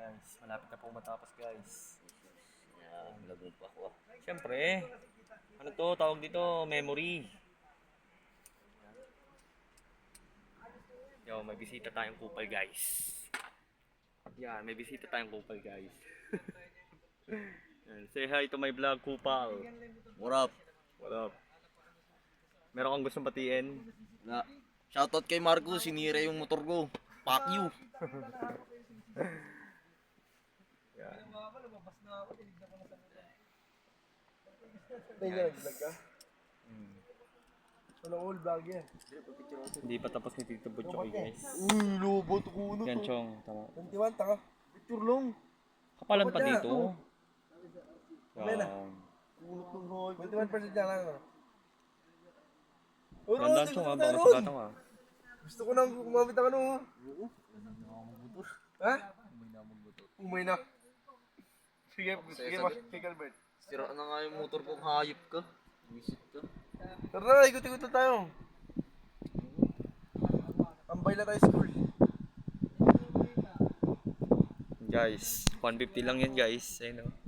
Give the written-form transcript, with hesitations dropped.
guys. Malapit na po matapos guys. Yan, lagod pa ako. Siyempre, ano to, tawag dito, memory. Yo, may bisita tayong kupal guys. Yan, may bisita tayong kupal guys. Yan, say hi to my vlog, kupal. What up? What up? Meron kang gustong batiin? Na, shoutout kay Marco, sinira yung motor ko. Fuck you. Yan. Tayo na, nag-vlog ka? Walang all vlog yan. Hindi pa tapos ni Tito Butchoy guys. Uy, lobot ko na Yan, to. Chong. Tama. 21, taka. Picture long. Kapalan pa Dapat na, dito. oh. Wala na. Yan. Kunot ng hoy. 21% lang lang. Tandaan, Chong, ha? Baka masagatan ka. Gusto ko nang kumamit ang ano. Ha? Umay na. Sige, sige, sige, Albert. Sira na nga yung motor ko, hayop ka. Visit ka. Tara na, ikot-ikot na tayo. Ambay na tayo school. Guys, 150 lang yan guys. Ayun o.